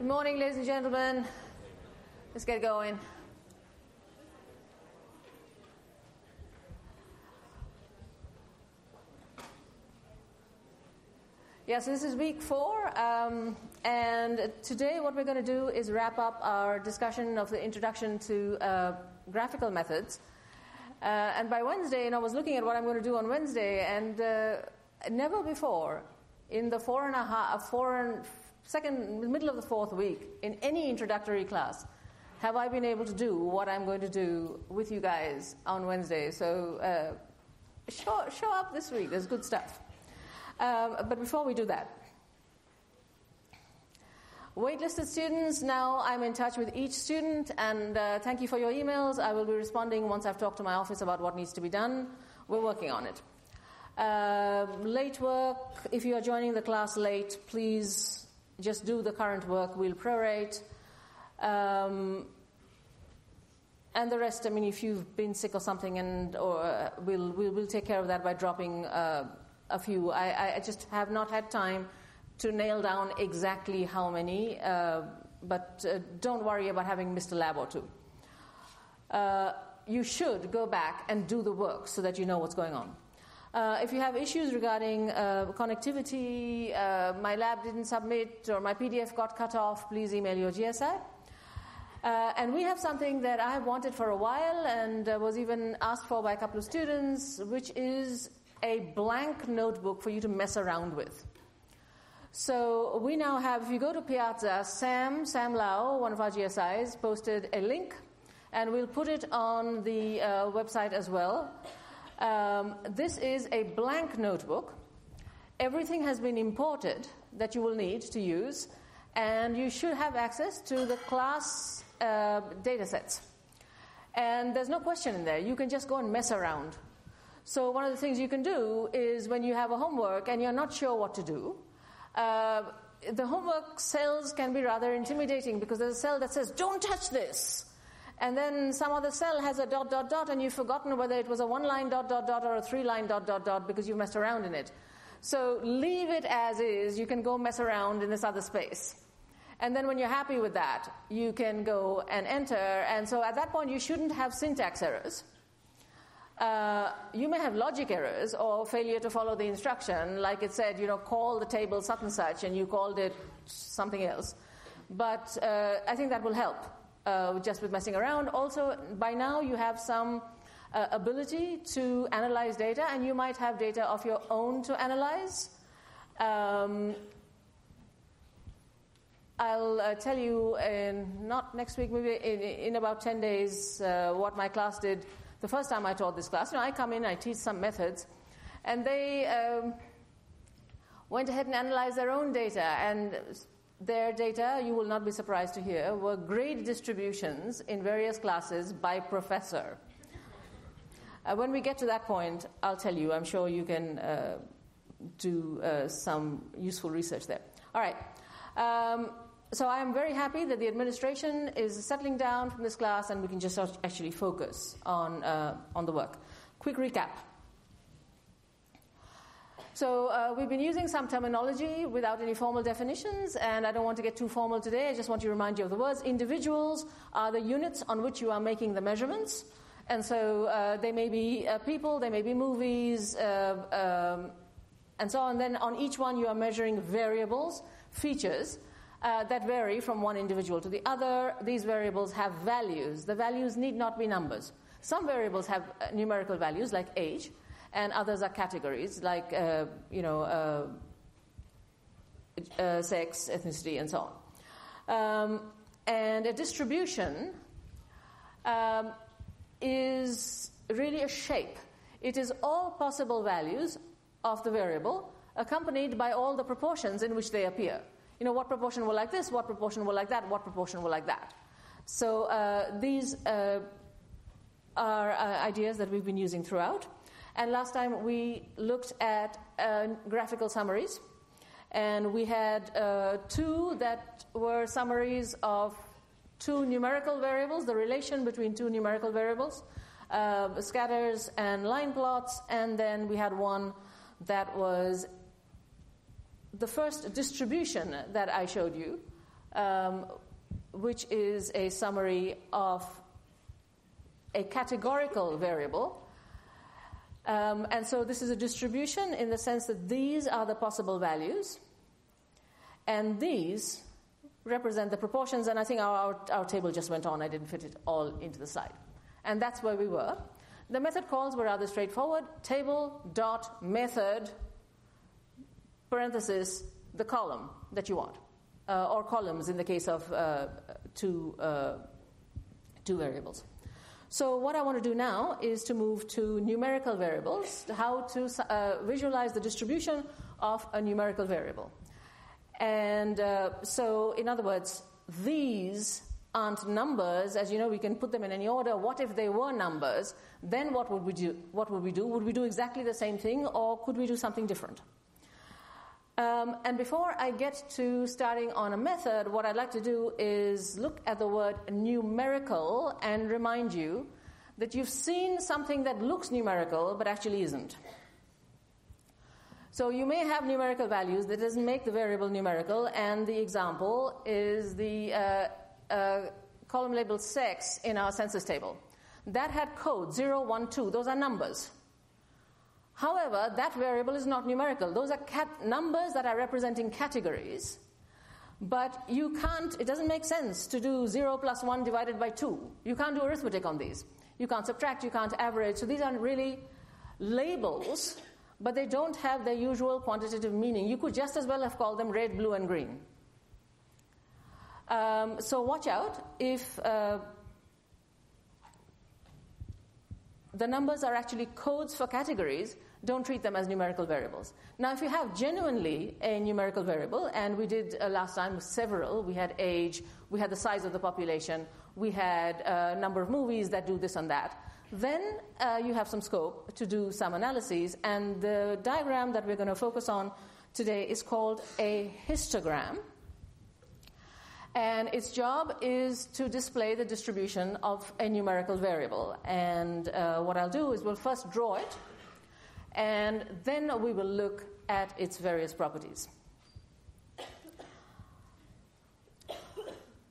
Good morning, ladies and gentlemen. Let's get going. So this is week 4, and today what we're going to do is wrap up our discussion of the introduction to graphical methods. And by Wednesday, I was looking at what I'm going to do on Wednesday, and never before in the middle of the 4th week in any introductory class have I been able to do what I'm going to do with you guys on Wednesday. So show up this week. There's good stuff. But before we do that, waitlisted students, now I'm in touch with each student, and thank you for your emails. I will be responding once I've talked to my office about what needs to be done. We're working on it. Late work, if you are joining the class late, please just do the current work. We'll prorate. And the rest, if you've been sick or something, we'll take care of that by dropping a few. I just have not had time to nail down exactly how many, but don't worry about having missed a lab or two. You should go back and do the work so that you know what's going on. If you have issues regarding connectivity, my lab didn't submit, or my PDF got cut off, please email your GSI. And we have something that I have wanted for a while and was even asked for by a couple of students, which is a blank notebook for you to mess around with. So we now have, if you go to Piazza, Sam Lau, one of our GSIs, posted a link, and we'll put it on the website as well. This is a blank notebook. Everything has been imported that you will need to use, and you should have access to the class data sets. And there's no question in there. You can just go and mess around. So one of the things you can do is when you have a homework and you're not sure what to do, the homework cells can be rather intimidating because there's a cell that says, don't touch this. And then some other cell has a ... and you've forgotten whether it was a 1-line ... or a 3-line ... because you messed around in it. So leave it as is. You can go mess around in this other space. And then when you're happy with that, you can go and enter. And so at that point, you shouldn't have syntax errors. You may have logic errors or failure to follow the instruction, like it said, call the table such and such, and you called it something else. But I think that will help just with messing around. Also, by now you have some ability to analyze data, and you might have data of your own to analyze. I'll tell you, not next week, maybe in about 10 days, what my class did. The first time I taught this class, I come in, I teach some methods, and they went ahead and analyzed their own data, and their data, you will not be surprised to hear, were grade distributions in various classes by professor. When we get to that point, I'll tell you. I'm sure you can do some useful research there. All right. So I am very happy that the administration is settling down from this class, and we can just actually focus on the work. Quick recap. So we've been using some terminology without any formal definitions, and I don't want to get too formal today. I just want to remind you of the words. Individuals are the units on which you are making the measurements, and so they may be people, they may be movies, and so on. Then on each one you are measuring variables, features, that vary from one individual to the other. These variables have values. The values need not be numbers. Some variables have numerical values, like age, and others are categories, like sex, ethnicity, and so on. And a distribution is really a shape. It is all possible values of the variable accompanied by all the proportions in which they appear. What proportion will like this, what proportion will like that, what proportion will like that. So these are ideas that we've been using throughout. And last time we looked at graphical summaries. And we had 2 that were summaries of 2 numerical variables, the relation between 2 numerical variables, scatters and line plots. And then we had one that was the first distribution that I showed you which is a summary of a categorical variable. And so this is a distribution in the sense that these are the possible values, and these represent the proportions, and I think our table just went on. I didn't fit it all into the slide. And that's where we were. The method calls were rather straightforward. Table.method, parenthesis, the column that you want, or columns in the case of two variables. So what I want to do now is to move to numerical variables, how to visualize the distribution of a numerical variable. And so, in other words, these aren't numbers. As you know, we can put them in any order. What if they were numbers? Then what would we do? Would we do exactly the same thing, or could we do something different? And before I get to starting on a method, what I'd like to do is look at the word numerical and remind you that you've seen something that looks numerical but actually isn't. So you may have numerical values that doesn't make the variable numerical, and the example is the column labeled sex in our census table. That had code 0, 1, 2. Those are numbers. However, that variable is not numerical. Those are numbers that are representing categories, but you can't, it doesn't make sense to do 0 plus 1 divided by 2. You can't do arithmetic on these. You can't subtract, you can't average. So these aren't really labels, but they don't have their usual quantitative meaning. You could just as well have called them red, blue, and green. So watch out if the numbers are actually codes for categories. Don't treat them as numerical variables. Now, if you have genuinely a numerical variable, and we did last time several, we had age, we had the size of the population, we had a number of movies that do this and that, then you have some scope to do some analyses. And the diagram that we're going to focus on today is called a histogram. And its job is to display the distribution of a numerical variable. And what I'll do is we'll first draw it, and then we will look at its various properties.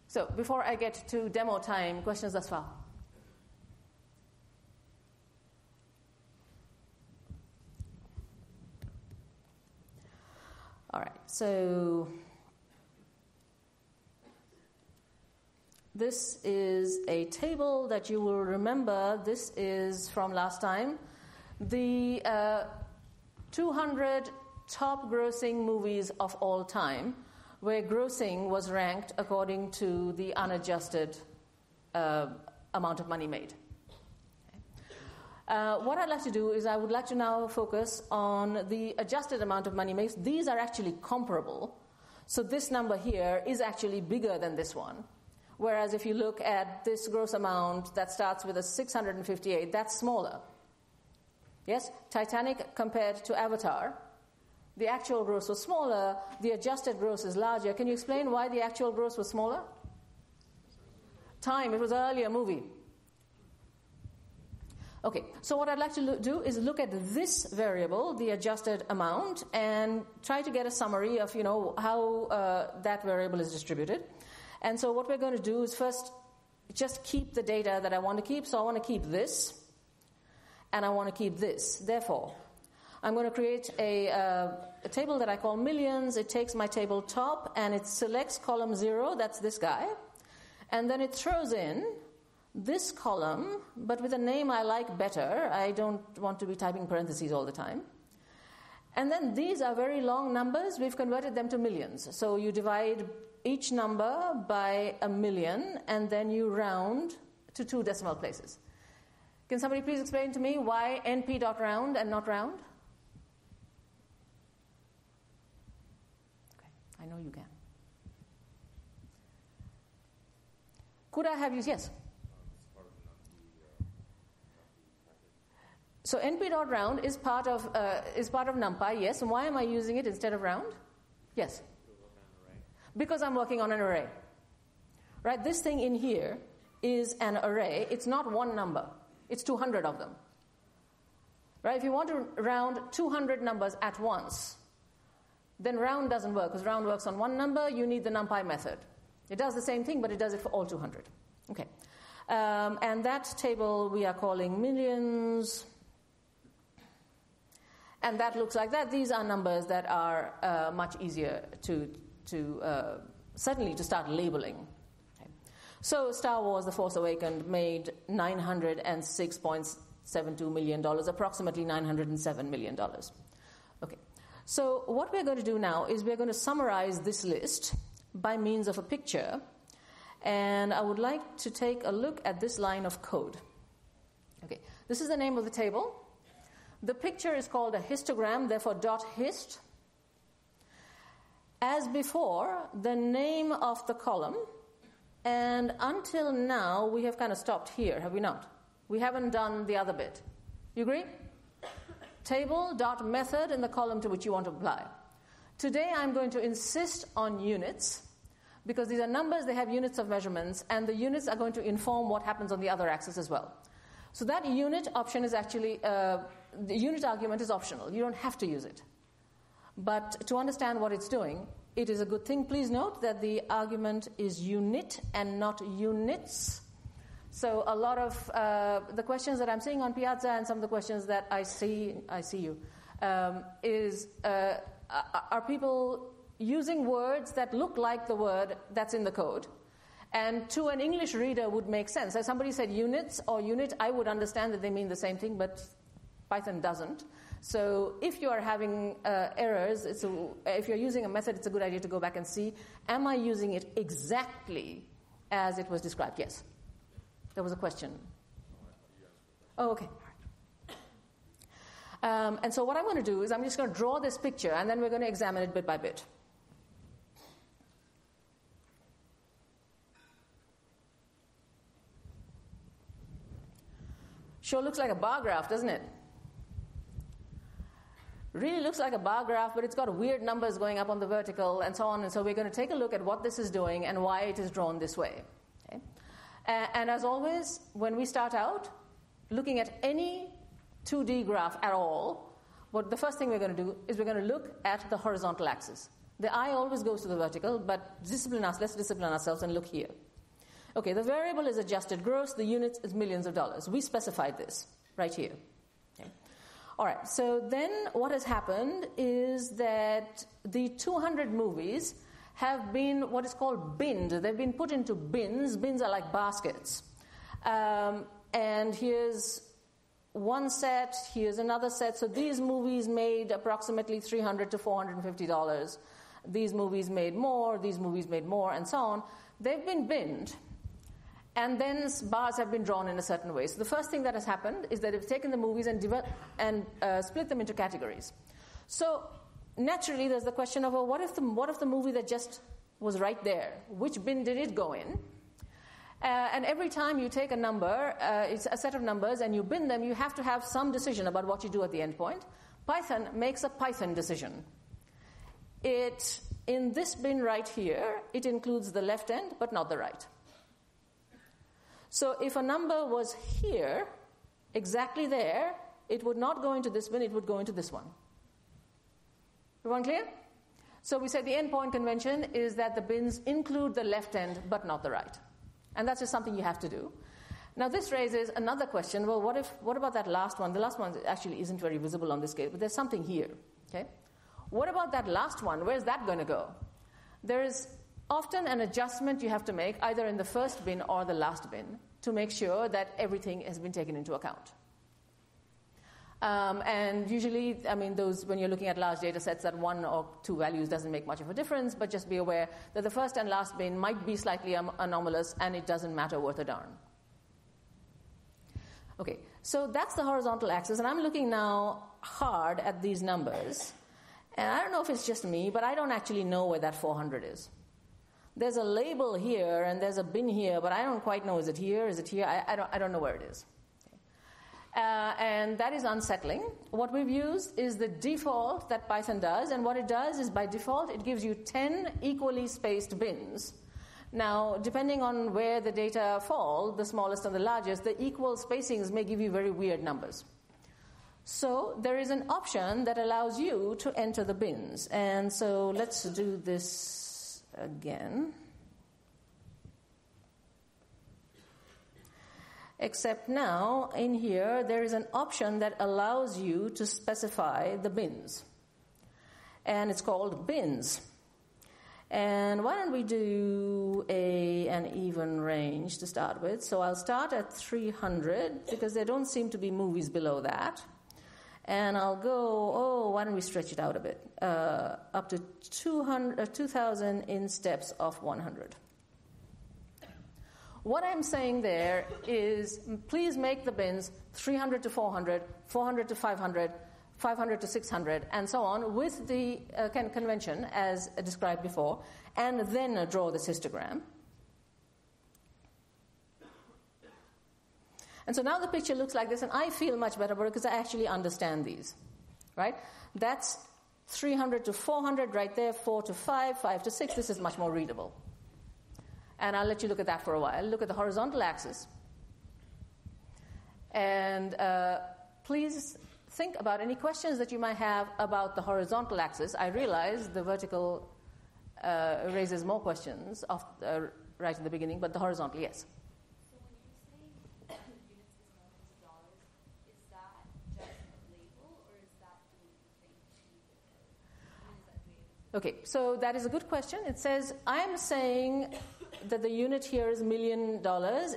So before I get to demo time, questions thus far? All right, so this is a table that you will remember. This is from last time. The 200 top grossing movies of all time, where grossing was ranked according to the unadjusted amount of money made. What I'd like to do is I would like to now focus on the adjusted amount of money made. These are actually comparable. So this number here is actually bigger than this one. Whereas if you look at this gross amount that starts with a 658, that's smaller. Yes, Titanic compared to Avatar, the actual gross was smaller, the adjusted gross is larger. Can you explain why the actual gross was smaller? Time, it was an earlier movie. Okay, so what I'd like to do is look at this variable, the adjusted amount, and try to get a summary of, how that variable is distributed. And so what we're going to do is first just keep the data that I want to keep. So I want to keep this, and I want to keep this. Therefore, I'm going to create a table that I call millions. It takes my table top, and it selects column 0, that's this guy, and then it throws in this column, but with a name I like better. I don't want to be typing parentheses all the time. And then these are very long numbers. We've converted them to millions. So you divide each number by 1,000,000, and then you round to 2 decimal places. Can somebody please explain to me why np.round and not round? Okay, I know you can. Could I have used, yes? So np.round is part of NumPy, yes. And why am I using it instead of round? Yes. Because I'm working on an array. Right? This thing in here is an array. It's not one number. It's 200 of them. Right? If you want to round 200 numbers at once, then round doesn't work, because round works on one number. You need the NumPy method. It does the same thing, but it does it for all 200. Okay. And that table we are calling millions. And that looks like that. These are numbers that are much easier to certainly to start labeling. Okay. So Star Wars The Force Awakens made $906.72 million, approximately $907 million. Okay. So what we're going to do now is we're going to summarize this list by means of a picture. And I would like to take a look at this line of code. Okay. This is the name of the table. The picture is called a histogram, therefore .hist. As before, the name of the column, and until now, we have kind of stopped here, have we not? We haven't done the other bit. You agree? Table.method in the column to which you want to apply. Today, I'm going to insist on units, because these are numbers, they have units of measurements, and the units are going to inform what happens on the other axis as well. So that unit option is actually, the unit argument is optional. You don't have to use it. But to understand what it's doing, it is a good thing. Please note that the argument is unit and not units. So a lot of the questions that I'm seeing on Piazza and some of the questions that I see you, are people using words that look like the word that's in the code. And to an English reader would make sense. If somebody said units or unit, I would understand that they mean the same thing, but Python doesn't. So if you are having errors, if you're using a method, it's a good idea to go back and see, am I using it exactly as it was described? Yes. There was a question. Oh, okay. And so what I'm going to do is I'm just going to draw this picture, and then we're going to examine it bit by bit. Sure looks like a bar graph, doesn't it? Really looks like a bar graph, but it's got weird numbers going up on the vertical and so on. And so we're going to take a look at what this is doing and why it is drawn this way. Okay? And as always, when we start out looking at any 2D graph at all, the first thing we're going to do is we're going to look at the horizontal axis. The eye always goes to the vertical, but let's discipline ourselves and look here. Okay, the variable is adjusted gross. The unit is millions of dollars. We specified this right here. Okay. All right, so then what has happened is that the 200 movies have been what is called binned. They've been put into bins. Bins are like baskets. And here's one set, here's another set. So these movies made approximately $300 to $450. These movies made more, and so on. They've been binned. And then bars have been drawn in a certain way. So the first thing that has happened is that they've taken the movies and split them into categories. So naturally, there's the question of, well, what if the movie that just was right there, which bin did it go in? And every time you take a number, it's a set of numbers, and you bin them, you have to have some decision about what you do at the end point. Python makes a Python decision. In this bin right here, it includes the left end, but not the right. So if a number was here, exactly there, it would not go into this bin, it would go into this one. Everyone clear? So we said the endpoint convention is that the bins include the left end, but not the right. And that's just something you have to do. Now this raises another question. Well, what about that last one? The last one actually isn't very visible on this scale, but there's something here. Okay? What about that last one? Where's that going to go? There is often an adjustment you have to make either in the first bin or the last bin to make sure that everything has been taken into account. And usually, when you're looking at large data sets, that one or two values doesn't make much of a difference, but just be aware that the first and last bin might be slightly anomalous, and it doesn't matter worth a darn. Okay, so that's the horizontal axis, and I'm looking now hard at these numbers. And I don't know if it's just me, but I don't actually know where that 400 is. There's a label here, and there's a bin here, but I don't quite know, is it here, is it here? I don't know where it is. Okay. And that is unsettling. What we've used is the default that Python does, and what it does is by default it gives you 10 equally spaced bins. Now, depending on where the data fall, the smallest and the largest, the equal spacings may give you very weird numbers. So there is an option that allows you to enter the bins. And so let's do this again. Except now, in here, there is an option that allows you to specify the bins. And it's called bins. And why don't we do an even range to start with? So I'll start at 300, because there don't seem to be movies below that. And I'll go, why don't we stretch it out a bit? Up to 2,000 in steps of 100. What I'm saying there is, please make the bins 300 to 400, 400 to 500, 500 to 600, and so on, with the convention as described before, and then draw this histogram. And so now the picture looks like this, and I feel much better because I actually understand these, right? That's 300 to 400 right there, 4 to 5, 5 to 6. This is much more readable. And I'll let you look at that for a while. Look at the horizontal axis. And please think about any questions that you might have about the horizontal axis. I realize the vertical raises more questions right at the beginning, but the horizontal, yes. So when you say units is millions of dollars, is that just a label, or is that doing anything to the code? Okay, so that is a good question. It says, I am saying that the unit here is $1 million.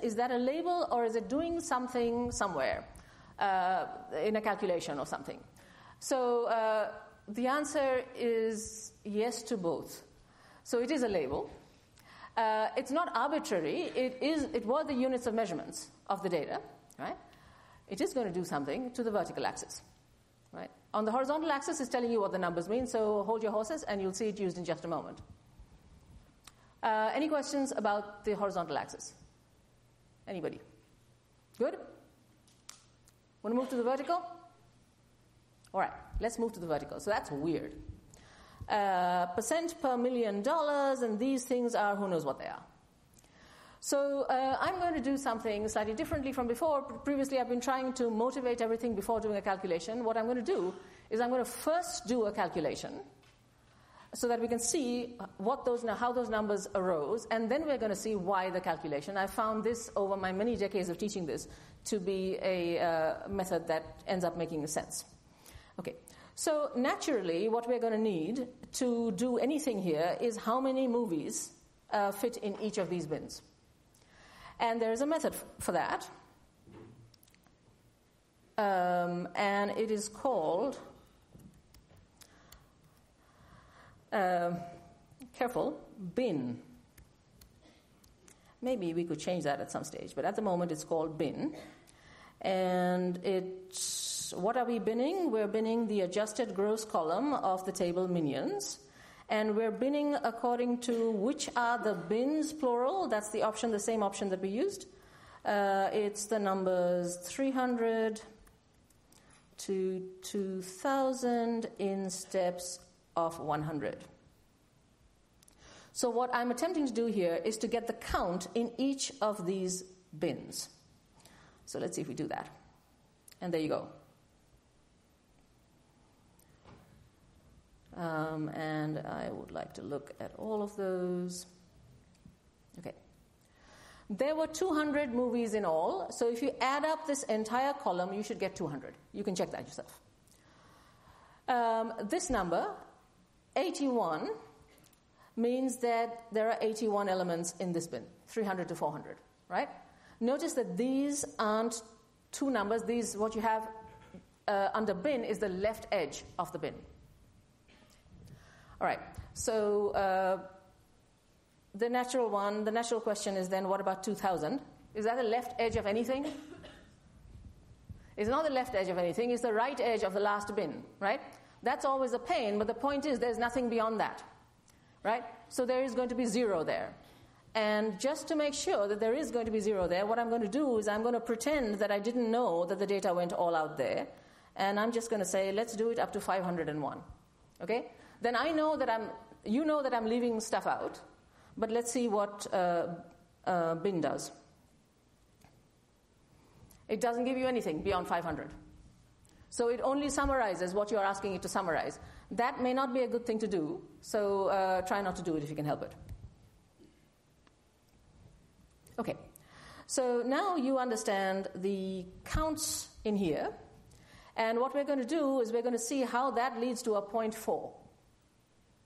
Is that a label, or is it doing something somewhere in a calculation or something? So the answer is yes to both. So it is a label. It's not arbitrary. It was the units of measurements of the data, right? It is going to do something to the vertical axis, right? On the horizontal axis, it's telling you what the numbers mean. So hold your horses, and you'll see it used in just a moment. Any questions about the horizontal axis? Anybody? Good? Want to move to the vertical? All right, let's move to the vertical. So that's weird. Percent per $1 million, and these things are who knows what they are. So I'm going to do something slightly differently from before. Previously, I've been trying to motivate everything before doing a calculation. What I'm going to do is I'm going to first do a calculation, so that we can see how those numbers arose, and then we're going to see why the calculation. I found this over my many decades of teaching this to be a method that ends up making sense. Okay, so naturally what we're going to need to do anything here is how many movies fit in each of these bins. And there's a method for that, and it is called... careful, bin. Maybe we could change that at some stage, but at the moment it's called bin. And what are we binning? We're binning the adjusted gross column of the table minions. And we're binning according to which are the bins, plural. That's the option, the same option that we used. It's the numbers 300 to 2,000 in steps of 100. So what I'm attempting to do here is to get the count in each of these bins. So let's see if we do that. And there you go. And I would like to look at all of those. Okay. There were 200 movies in all, so if you add up this entire column, you should get 200. You can check that yourself. This number, 81, means that there are 81 elements in this bin, 300 to 400, right? Notice that these aren't two numbers. These, what you have under bin is the left edge of the bin. All right, so the natural question is then, what about 2,000? Is that the left edge of anything? It's not the left edge of anything, it's the right edge of the last bin, right? That's always a pain, but the point is there's nothing beyond that, right? So there is going to be 0 there. And just to make sure that there is going to be 0 there, what I'm going to do is I'm going to pretend that I didn't know that the data went all out there, and I'm just going to say, let's do it up to 501, okay? Then I know that you know that I'm leaving stuff out, but let's see what bin does. It doesn't give you anything beyond 500. So it only summarizes what you're asking it to summarize. That may not be a good thing to do, so try not to do it if you can help it. Okay, So now you understand the counts in here. And what we're going to do is we're going to see how that leads to a 0.4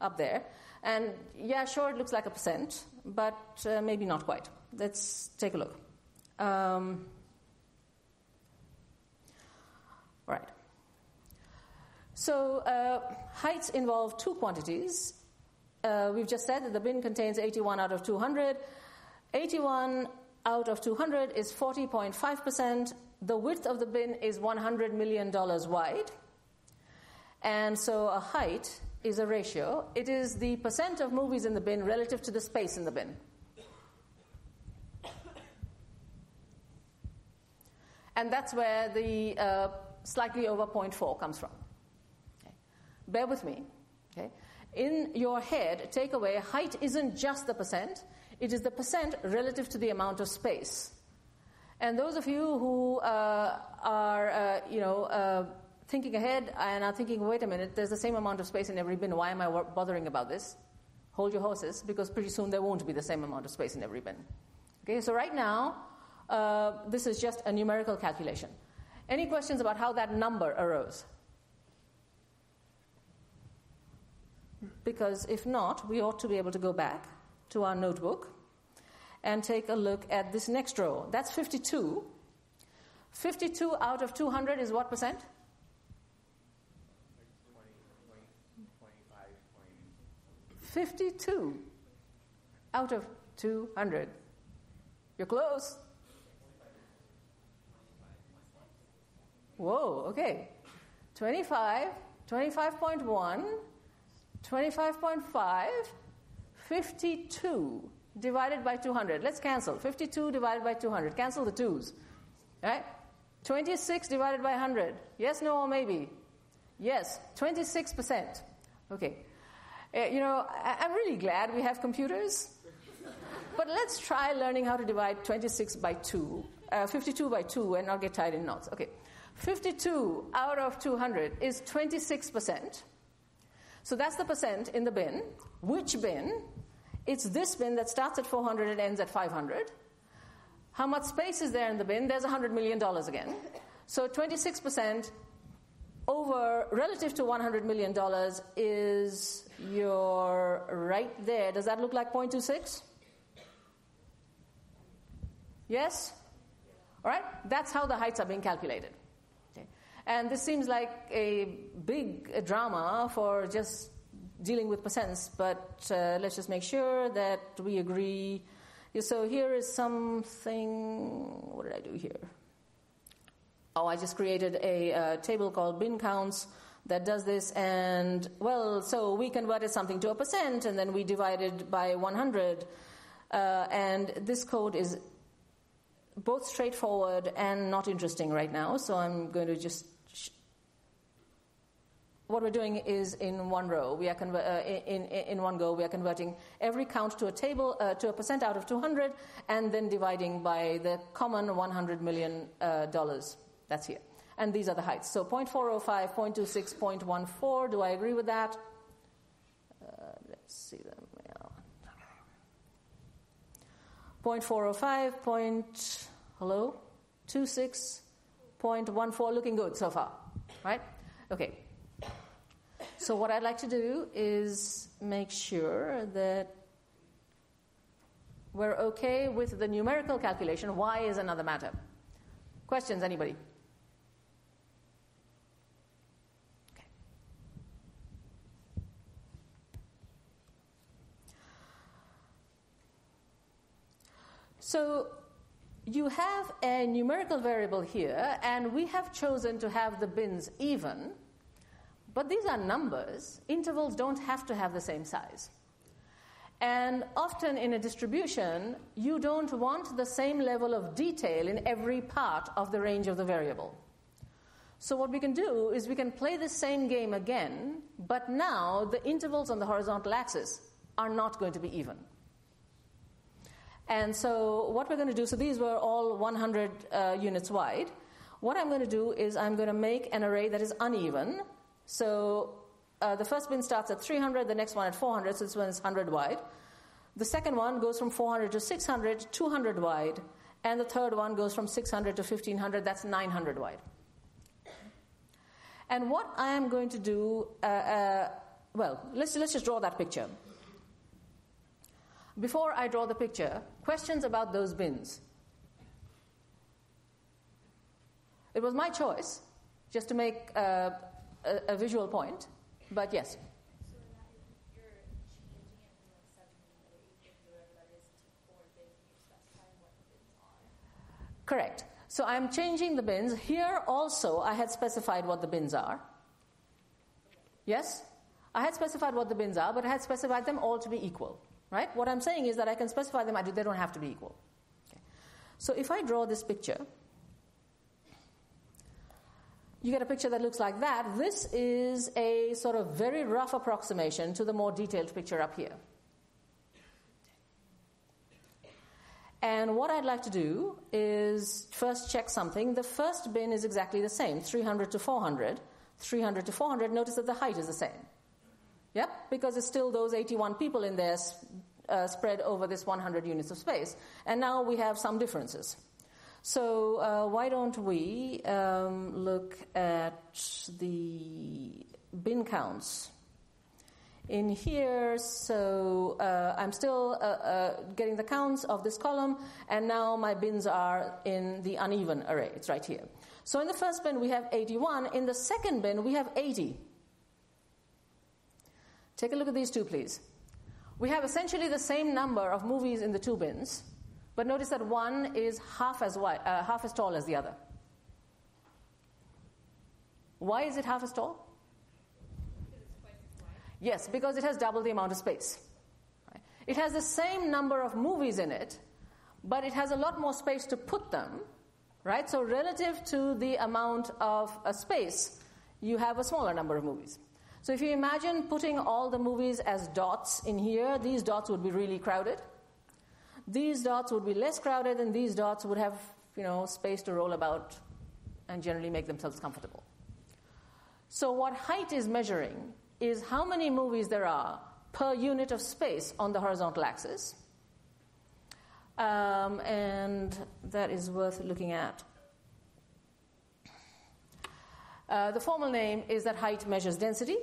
up there. And yeah, sure, it looks like 1%, but maybe not quite. Let's take a look. Right. So heights involve two quantities. We've just said that the bin contains 81 out of 200. 81 out of 200 is 40.5%. The width of the bin is $100 million wide. And so a height is a ratio. It is the percent of movies in the bin relative to the space in the bin. And that's where the slightly over 0.4 comes from. Okay. Bear with me. Okay. In your head, take away, height isn't just the percent. It is the percent relative to the amount of space. And those of you who are thinking ahead and are thinking, wait a minute, there's the same amount of space in every bin. Why am I bothering about this? Hold your horses, because pretty soon there won't be the same amount of space in every bin. Okay, so right now, this is just a numerical calculation. Any questions about how that number arose? Because if not, we ought to be able to go back to our notebook and take a look at this next row. That's 52. 52 out of 200 is what percent? 52 out of 200. You're close. Whoa, okay. 25, 25.1, 25.5, 52 divided by 200. Let's cancel. 52 divided by 200. Cancel the twos. Right? 26 divided by 100. Yes, no, or maybe? Yes, 26%. Okay. I'm really glad we have computers. But let's try learning how to divide 26 by 2, 52 by 2 and not get tied in knots. Okay. 52 out of 200 is 26%. So that's the percent in the bin. Which bin? It's this bin that starts at 400 and ends at 500. How much space is there in the bin? There's $100 million again. So 26% over relative to $100 million is your right there. Does that look like 0.26? Yes? All right? That's how the heights are being calculated. Okay. And this seems like a big drama for just dealing with percents, but let's just make sure that we agree. So here is something, what did I do here? Oh, I just created a table called bin counts that does this, and, well, so we converted something to a percent, and then we divided by 100, and this code is both straightforward and not interesting right now, so I'm going to just... What we're doing is in one row, we are in one go, we are converting every count to a table, to a percent out of 200, and then dividing by the common $100 million. That's here. And these are the heights. So 0.405, 0.26, 0.14. Do I agree with that? Let's see them. Yeah. 0.405, 26, 0.14. Looking good so far, right? Okay. So what I'd like to do is make sure that we're okay with the numerical calculation. Y is another matter. Questions, anybody? Okay. So you have a numerical variable here, and we have chosen to have the bins even. But these are numbers. Intervals don't have to have the same size. And often in a distribution, you don't want the same level of detail in every part of the range of the variable. So what we can do is we can play the same game again, but now the intervals on the horizontal axis are not going to be even. And so what we're going to do, so these were all 100 units wide. What I'm going to do is I'm going to make an array that is uneven. So the first bin starts at 300, the next one at 400, so this one is 100 wide. The second one goes from 400 to 600, 200 wide, And the third one goes from 600 to 1500, that's 900 wide. And what I am going to do, let's just draw that picture. Before I draw the picture, questions about those bins. It was my choice, just to make a visual point, but yes. So you're changing it from like 7 or 8 bins or whatever that is to 4 bins, and you're specifying what the bins are. Correct. So I'm changing the bins. Here also I had specified what the bins are. Yes? I had specified what the bins are, but I had specified them all to be equal. Right? What I'm saying is that I can specify them, they don't have to be equal. Okay. So if I draw this picture, you get a picture that looks like that. This is a sort of very rough approximation to the more detailed picture up here. And what I'd like to do is first check something. The first bin is exactly the same, 300 to 400. 300 to 400, notice that the height is the same. Yep, because it's still those 81 people in there spread over this 100 units of space. And now we have some differences. So why don't we look at the bin counts in here. So I'm still getting the counts of this column, and now my bins are in the uneven array. It's right here. So in the first bin we have 81. In the second bin we have 80. Take a look at these two, please. We have essentially the same number of movies in the two bins, but notice that one is half as tall as the other. Why is it half as tall? Because it's twice as wide. Yes, because it has double the amount of space. Right? It has the same number of movies in it, but it has a lot more space to put them. Right? So relative to the amount of space, you have a smaller number of movies. So if you imagine putting all the movies as dots in here, these dots would be really crowded. These dots would be less crowded, and these dots would have, space to roll about and generally make themselves comfortable. So what height is measuring is how many movies there are per unit of space on the horizontal axis. And that is worth looking at. The formal name is that height measures density.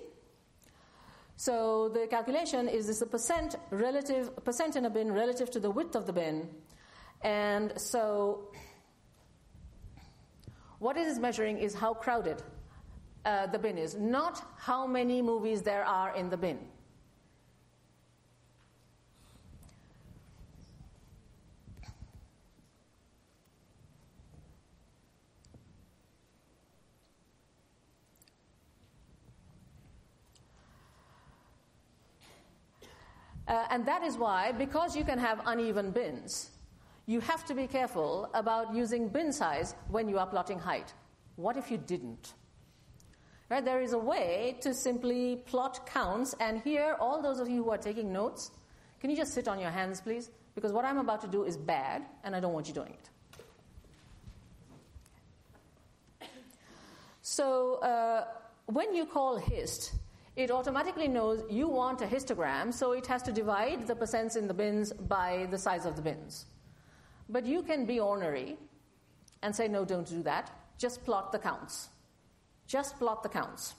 So the calculation is this: the percent in a bin relative to the width of the bin. And so what it is measuring is how crowded the bin is, not how many movies there are in the bin. And that is why, because you can have uneven bins, you have to be careful about using bin size when you are plotting height. What if you didn't? Right? There is a way to simply plot counts, and here, all those of you who are taking notes, can you just sit on your hands, please? Because what I'm about to do is bad, and I don't want you doing it. So when you call hist, it automatically knows you want a histogram, so it has to divide the percents in the bins by the size of the bins. But you can be ornery and say, no, don't do that. Just plot the counts. Just plot the counts.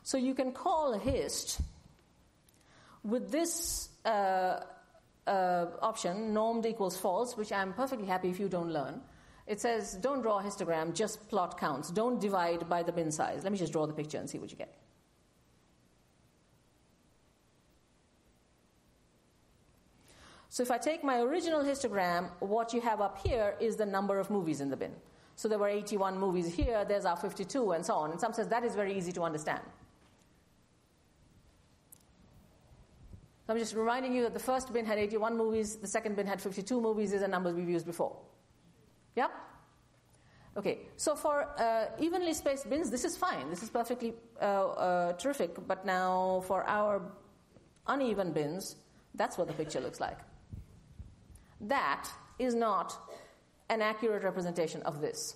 So you can call hist with this option, normed equals false, which I'm perfectly happy if you don't learn. It says, don't draw a histogram, just plot counts. Don't divide by the bin size. Let me just draw the picture and see what you get. So if I take my original histogram, what you have up here is the number of movies in the bin. So there were 81 movies here, there's our 52, and so on. And some says that is very easy to understand. So I'm just reminding you that the first bin had 81 movies, the second bin had 52 movies. These are numbers we've used before. Yep? Okay, so for evenly spaced bins, this is fine. This is perfectly terrific. But now for our uneven bins, that's what the picture looks like. That is not an accurate representation of this.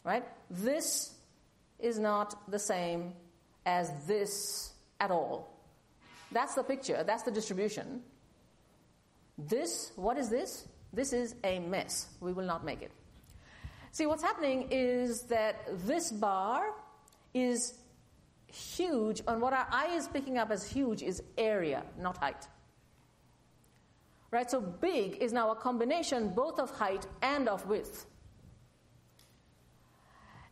Right? This is not the same as this at all. That's the picture. That's the distribution. This, what is this? This is a mess. We will not make it. See, what's happening is that this bar is huge, and what our eye is picking up as huge is area, not height. Right? So big is now a combination both of height and of width.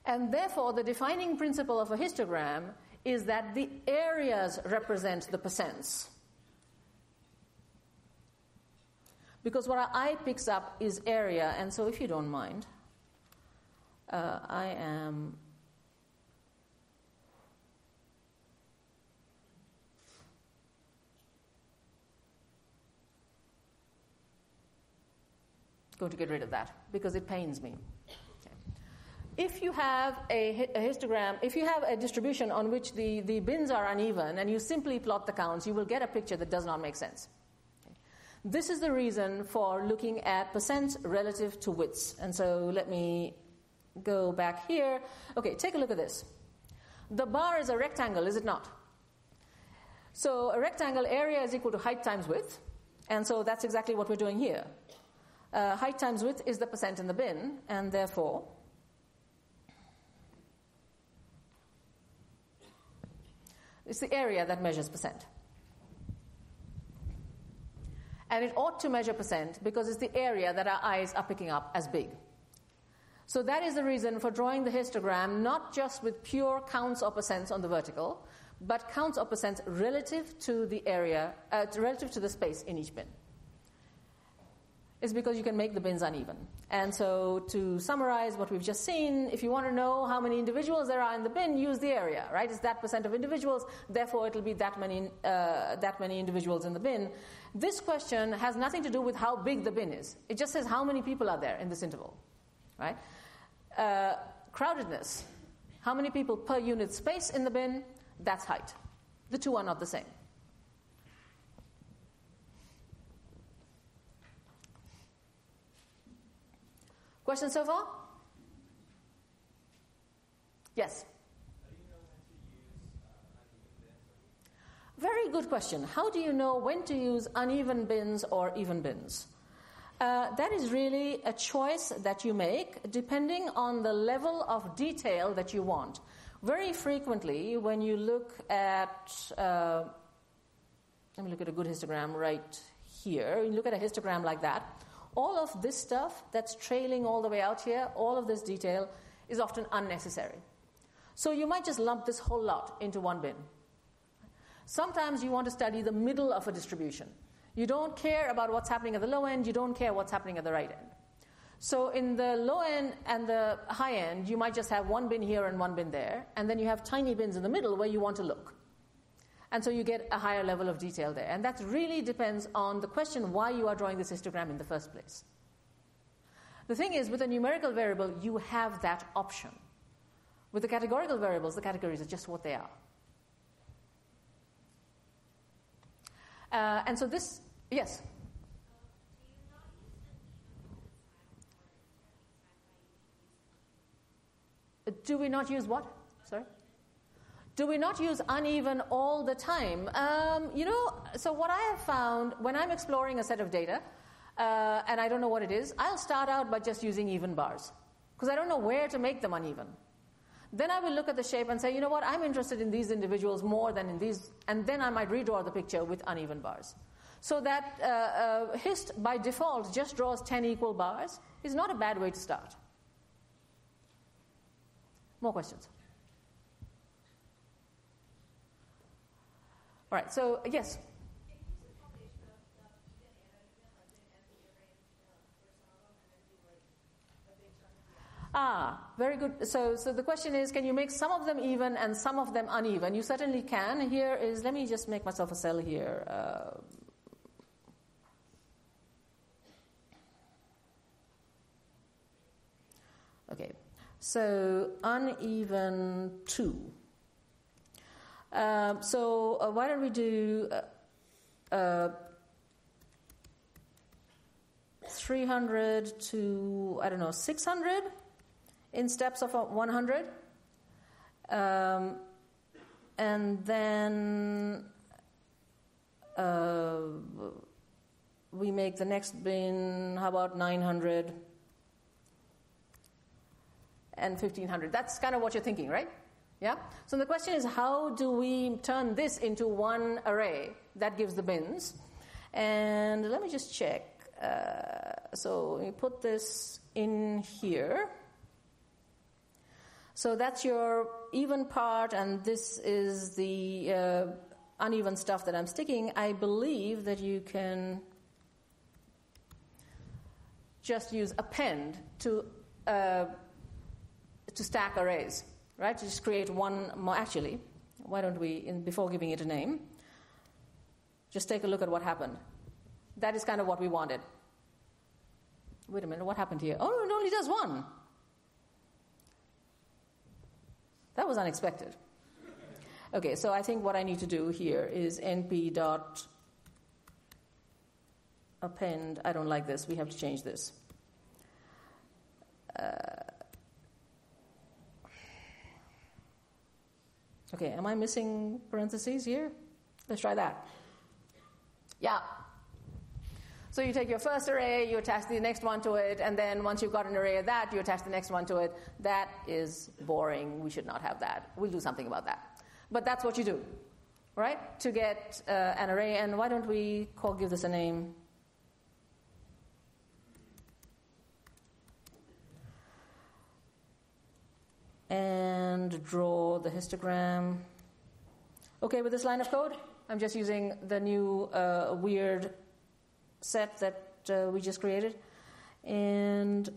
And therefore, the defining principle of a histogram is that the areas represent the percents. Because what our eye picks up is area, and so if you don't mind, I am going to get rid of that because it pains me. Okay. If you have a histogram, if you have a distribution on which the bins are uneven and you simply plot the counts, you will get a picture that does not make sense. Okay. This is the reason for looking at percents relative to widths. And so let me go back here. Okay, take a look at this. The bar is a rectangle, is it not? So a rectangle area is equal to height times width. And so that's exactly what we're doing here. Height times width is the percent in the bin, and therefore it's the area that measures percent. And it ought to measure percent because it's the area that our eyes are picking up as big. So that is the reason for drawing the histogram not just with pure counts or percents on the vertical, but counts or percents relative to the area, relative to the space in each bin. It's because you can make the bins uneven. And so to summarize what we've just seen, if you want to know how many individuals there are in the bin, use the area, right? It's that percent of individuals, therefore it'll be that many individuals in the bin. This question has nothing to do with how big the bin is. It just says how many people are there in this interval, right? Crowdedness, how many people per unit space in the bin, that's height. The two are not the same. Questions so far? Yes? How do you know when to use uneven bins? Very good question. How do you know when to use uneven bins or even bins? That is really a choice that you make depending on the level of detail that you want. Very frequently, when you look at, let me look at a good histogram right here. You look at a histogram like that. All of this stuff that's trailing all the way out here, all of this detail is often unnecessary. So you might just lump this whole lot into one bin. Sometimes you want to study the middle of a distribution. You don't care about what's happening at the low end, you don't care what's happening at the right end. So in the low end and the high end, you might just have one bin here and one bin there, and then you have tiny bins in the middle where you want to look. And so you get a higher level of detail there. And that really depends on the question why you are drawing this histogram in the first place. The thing is, with a numerical variable, you have that option. With the categorical variables, the categories are just what they are. And so this, yes? Do we not use what? Sorry? Do we not use uneven all the time? So what I have found when I'm exploring a set of data, and I don't know what it is, I'll start out by just using even bars, because I don't know where to make them uneven. Then I will look at the shape and say, you know what, I'm interested in these individuals more than in these, and then I might redraw the picture with uneven bars. So that HIST by default just draws 10 equal bars is not a bad way to start. More questions? All right, so yes? Very good. So the question is, can you make some of them even and some of them uneven? You certainly can. Here is, let me just make myself a cell here. Okay, so uneven 2. Why don't we do 300 to, 600 in steps of 100. And then we make the next bin, how about 900 and 1500? That's kind of what you're thinking, right? Yeah? So the question is, how do we turn this into one array that gives the bins? And let me just check. So we put this in here. So that's your even part, and this is the uneven stuff that I'm sticking. I believe that you can just use append to stack arrays, right? Just create one more. Actually, why don't we, before giving it a name, just take a look at what happened. That is kind of what we wanted. Wait a minute, what happened here? Oh, it only does one. That was unexpected. Okay, so I think what I need to do here is np.append. I don't like this. We have to change this. Okay, am I missing parentheses here? Let's try that. Yeah. So you take your first array, you attach the next one to it, and then once you've got an array of that, you attach the next one to it. That is boring. We should not have that. We'll do something about that. But that's what you do, right? To get an array, and why don't we give this a name? And draw the histogram. Okay with this line of code? I'm just using the new weird set that we just created. And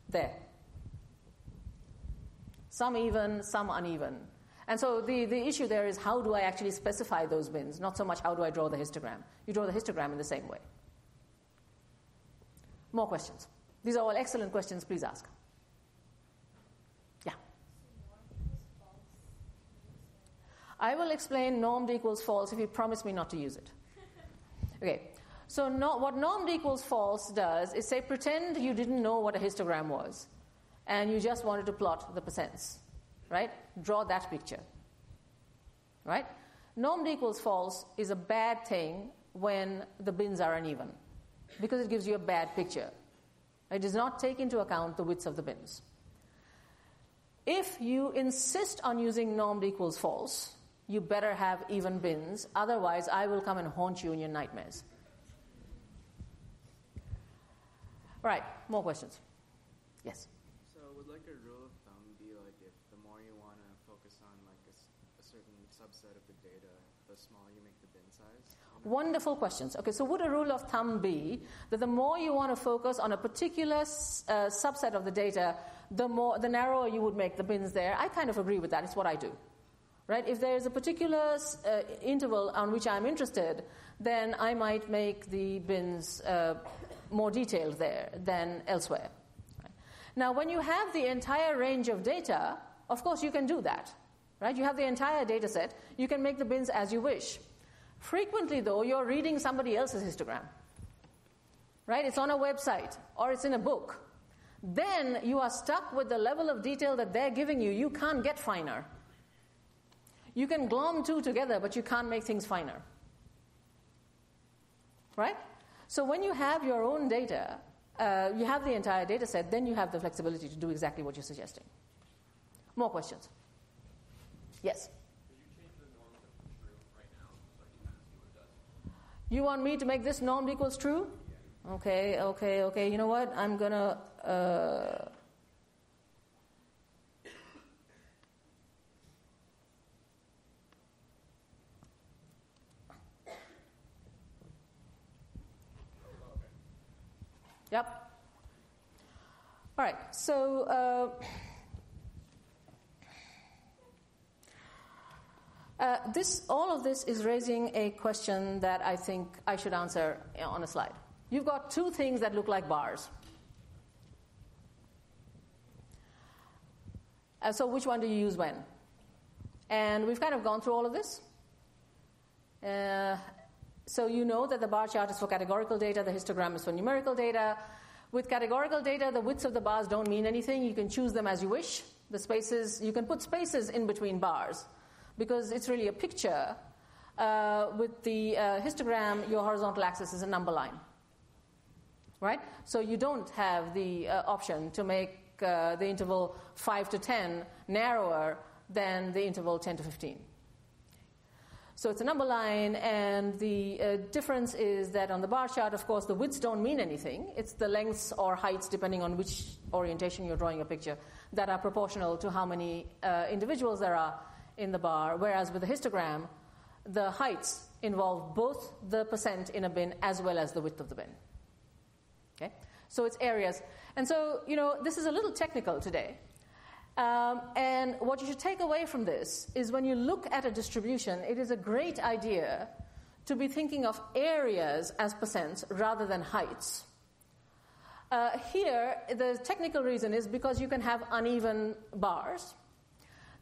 there. Some even, some uneven. And so the issue there is, how do I actually specify those bins? Not so much how do I draw the histogram. You draw the histogram in the same way. More questions? These are all excellent questions. Please ask. Yeah. I will explain normed equals false if you promise me not to use it. Okay. So what normed equals false does is say, pretend you didn't know what a histogram was and you just wanted to plot the percents, right? Draw that picture, right? Normed equals false is a bad thing when the bins are uneven because it gives you a bad picture. It does not take into account the widths of the bins. If you insist on using normed equals false, you better have even bins, otherwise I will come and haunt you in your nightmares. Right, more questions? Yes? So would like a rule of thumb be like if the more you want to focus on like a certain subset of the data, the smaller you make the bin size? Wonderful questions. Okay, so would a rule of thumb be that the more you want to focus on a particular subset of the data, the narrower you would make the bins there? I kind of agree with that. It's what I do. Right? If there is a particular interval on which I'm interested, then I might make the bins more detailed there than elsewhere. Right? Now, when you have the entire range of data, of course you can do that. Right? You have the entire data set. You can make the bins as you wish. Frequently, though, you're reading somebody else's histogram. Right? It's on a website or it's in a book. Then you are stuck with the level of detail that they're giving you. You can't get finer. You can glom two together, but you can't make things finer. Right? So when you have your own data, you have the entire data set, then you have the flexibility to do exactly what you're suggesting. More questions? Yes? Could you change the norm to true right now so I can see what it does? You want me to make this norm equals true? Yeah. Okay. You know what? I'm going to... Yep. All right. So all of this is raising a question that I think I should answer on a slide. You've got two things that look like bars. So which one do you use when? And we've kind of gone through all of this. So you know that the bar chart is for categorical data, the histogram is for numerical data. With categorical data, the widths of the bars don't mean anything. You can choose them as you wish. The spaces, you can put spaces in between bars because it's really a picture. With the histogram, your horizontal axis is a number line, right? So you don't have the option to make the interval 5 to 10 narrower than the interval 10 to 15. So it's a number line, and the difference is that on the bar chart, of course, the widths don't mean anything. It's the lengths or heights, depending on which orientation you're drawing a picture, that are proportional to how many individuals there are in the bar, whereas with the histogram, the heights involve both the percent in a bin as well as the width of the bin. Okay? So it's areas. And so, this is a little technical today. And what you should take away from this is when you look at a distribution, it is a great idea to be thinking of areas as percents rather than heights. Here, the technical reason is because you can have uneven bars.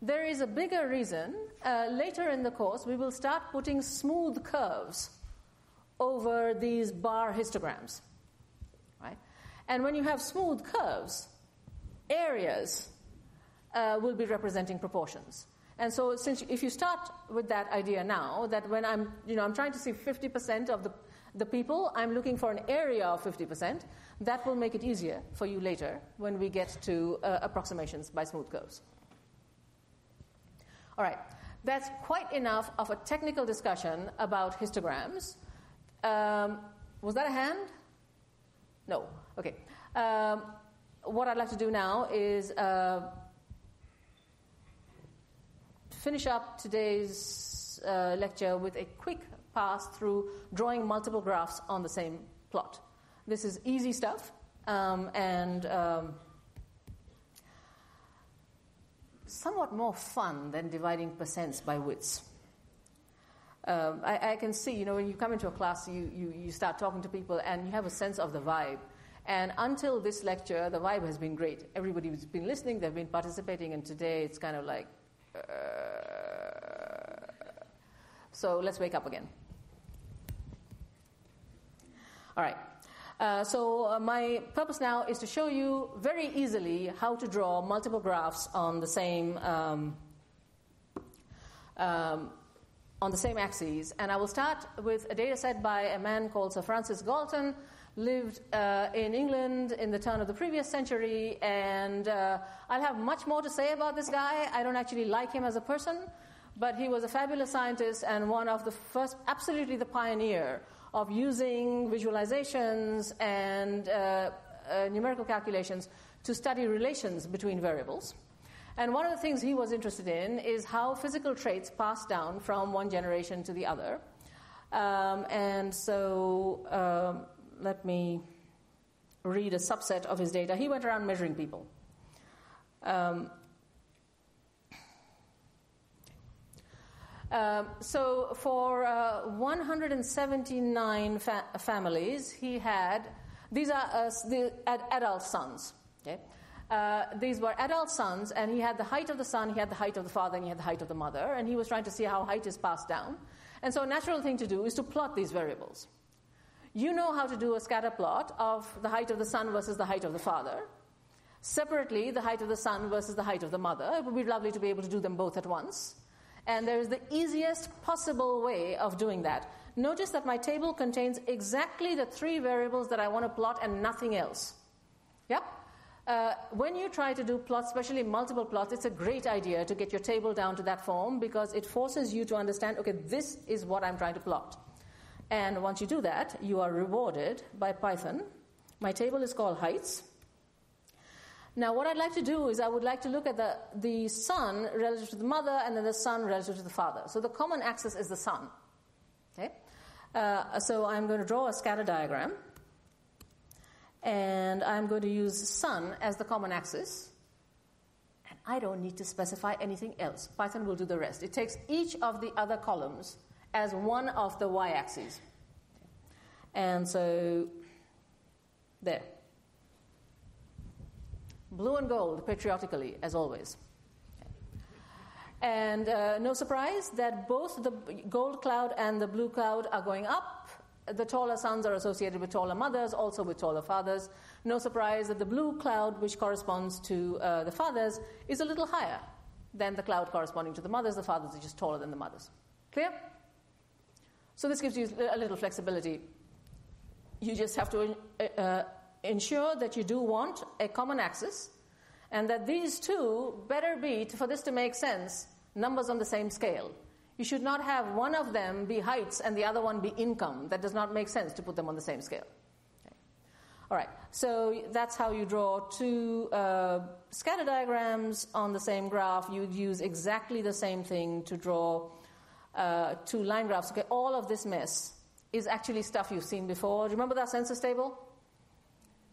There is a bigger reason. Later in the course, we will start putting smooth curves over these bar histograms. Right? And when you have smooth curves, areas will be representing proportions. And so if you start with that idea now, that when I'm trying to see 50% of the people, I'm looking for an area of 50%, that will make it easier for you later when we get to approximations by smooth curves. All right, that's quite enough of a technical discussion about histograms. Was that a hand? No. Okay. What I'd like to do now is finish up today's lecture with a quick pass through drawing multiple graphs on the same plot. This is easy stuff, and somewhat more fun than dividing percents by widths. I can see, when you come into a class, you start talking to people and you have a sense of the vibe. And until this lecture, the vibe has been great. Everybody's been listening, they've been participating, and today it's kind of like, so let's wake up again. All right. So my purpose now is to show you very easily how to draw multiple graphs on the same axes. And I will start with a data set by a man called Sir Francis Galton, lived in England in the turn of the previous century, and I'll have much more to say about this guy. I don't actually like him as a person, but he was a fabulous scientist and one of the first, absolutely the pioneer of using visualizations and numerical calculations to study relations between variables. And one of the things he was interested in is how physical traits pass down from one generation to the other. And so let me read a subset of his data. He went around measuring people. So for 179 families, he had, these are the adult sons. Okay? These were adult sons, and he had the height of the son, he had the height of the father, and he had the height of the mother, and he was trying to see how height is passed down. And so a natural thing to do is to plot these variables. You know how to do a scatter plot of the height of the son versus the height of the father. Separately, the height of the son versus the height of the mother. It would be lovely to be able to do them both at once. And there is the easiest possible way of doing that. Notice that my table contains exactly the 3 variables that I want to plot and nothing else. Yep. When you try to do plots, especially multiple plots, it's a great idea to get your table down to that form because it forces you to understand, okay, this is what I'm trying to plot. And once you do that, you are rewarded by Python. My table is called heights. Now, what I'd like to do is I would like to look at the son relative to the mother and then the son relative to the father. So the common axis is the son. Okay? So I'm going to draw a scatter diagram. And I'm going to use son as the common axis. And I don't need to specify anything else. Python will do the rest. It takes each of the other columns as one of the y-axes. And so, there. Blue and gold, patriotically, as always. And no surprise that both the gold cloud and the blue cloud are going up. The taller sons are associated with taller mothers, also with taller fathers. No surprise that the blue cloud, which corresponds to the fathers, is a little higher than the cloud corresponding to the mothers. The fathers are just taller than the mothers. Clear? So this gives you a little flexibility. You just have to ensure that you do want a common axis, and that these two better be, for this to make sense, numbers on the same scale. You should not have one of them be heights and the other one be income. That does not make sense to put them on the same scale. Okay. All right, so that's how you draw two scatter diagrams on the same graph. You would use exactly the same thing to draw two line graphs. Okay, all of this mess is actually stuff you've seen before. Do you remember that census table?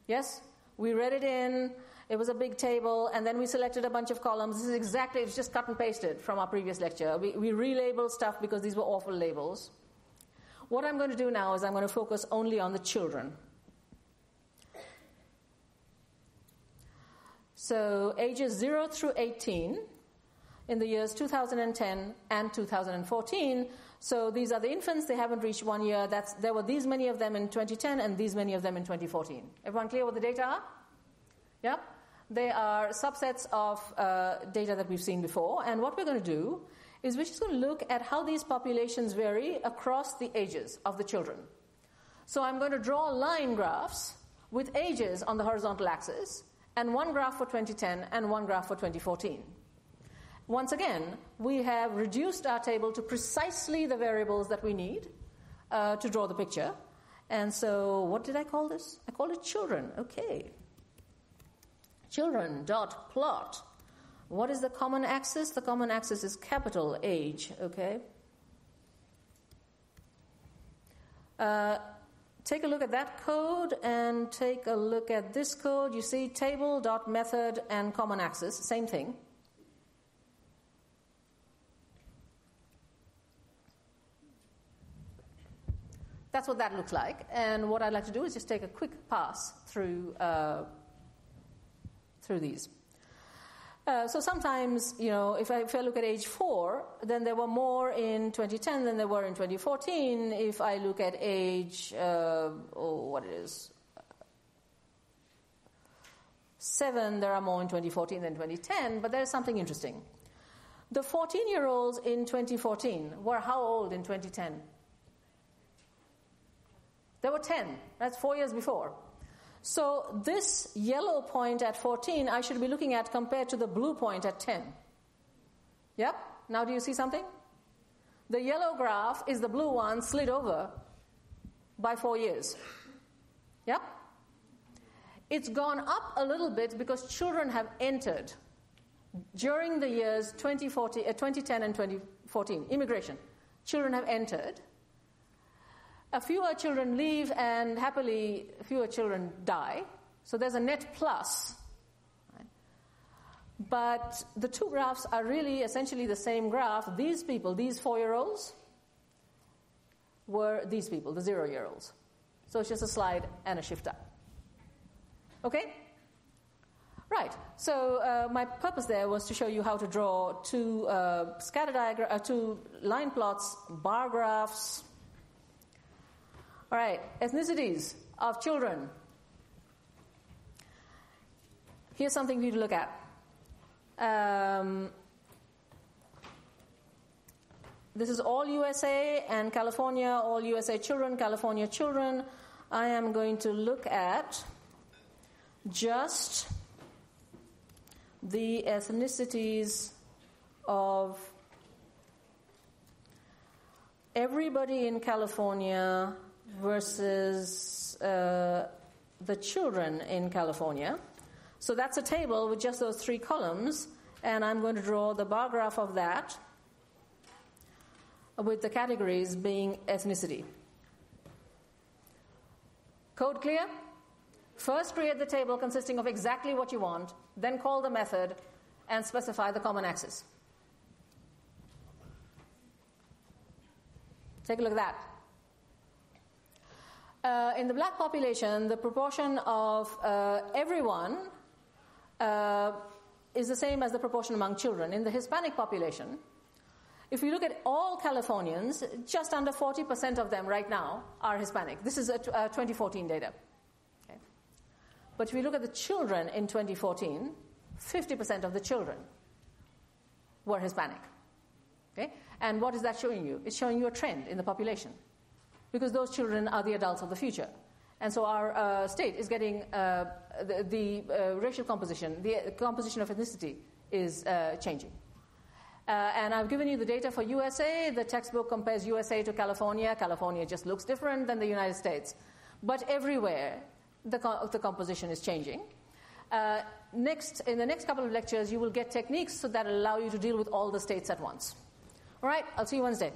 Yes? We read it in. It was a big table, and then we selected a bunch of columns. This is exactly, it's just cut and pasted from our previous lecture. We relabeled stuff because these were awful labels. What I'm going to do now is I'm going to focus only on the children. So ages 0 through 18 in the years 2010 and 2014. So these are the infants. They haven't reached 1 year. There were these many of them in 2010 and these many of them in 2014. Everyone clear what the data are? Yeah? They are subsets of data that we've seen before. And what we're going to do is we're just going to look at how these populations vary across the ages of the children. So I'm going to draw line graphs with ages on the horizontal axis, and one graph for 2010 and one graph for 2014. Once again, we have reduced our table to precisely the variables that we need to draw the picture. And so what did I call this? I called it children. Okay. Children.plot. What is the common axis? The common axis is capital age, okay? Take a look at that code and take a look at this code. You see table.method and common axis, same thing. That's what that looks like. And what I'd like to do is just take a quick pass through these. So sometimes, if I look at age 4, then there were more in 2010 than there were in 2014. If I look at age, 7, there are more in 2014 than 2010, but there's something interesting. The 14-year-olds in 2014 were how old in 2010? They were 10. That's 4 years before. So this yellow point at 14, I should be looking at compared to the blue point at 10. Yep? Now do you see something? The yellow graph is the blue one slid over by 4 years. Yep? It's gone up a little bit because children have entered during the years 2010 and 2014. Immigration. Children have entered. Fewer children leave, and happily, fewer children die. So there's a net plus. Right? But the two graphs are really essentially the same graph. These people, these 4-year-olds, were these people, the 0-year-olds. So it's just a slide and a shift up. Okay? Right. So my purpose there was to show you how to draw two two line plots, bar graphs. All right, ethnicities of children. Here's something for you to look at. This is all USA and California, all USA children, California children. I am going to look at just the ethnicities of everybody in California versus the children in California. So that's a table with just those 3 columns, and I'm going to draw the bar graph of that with the categories being ethnicity. Code clear? First create the table consisting of exactly what you want, then call the method and specify the common axis. Take a look at that. In the black population, the proportion of everyone is the same as the proportion among children. In the Hispanic population, if you look at all Californians, just under 40% of them right now are Hispanic. This is 2014 data. Okay. But if you look at the children in 2014, 50% of the children were Hispanic. Okay? And what is that showing you? It's showing you a trend in the population. because those children are the adults of the future. And so our state is getting the racial composition, the composition of ethnicity is changing. And I've given you the data for USA. The textbook compares USA to California. California just looks different than the United States. But everywhere, the composition is changing. In the next couple of lectures, you will get techniques that allow you to deal with all the states at once. All right, I'll see you Wednesday.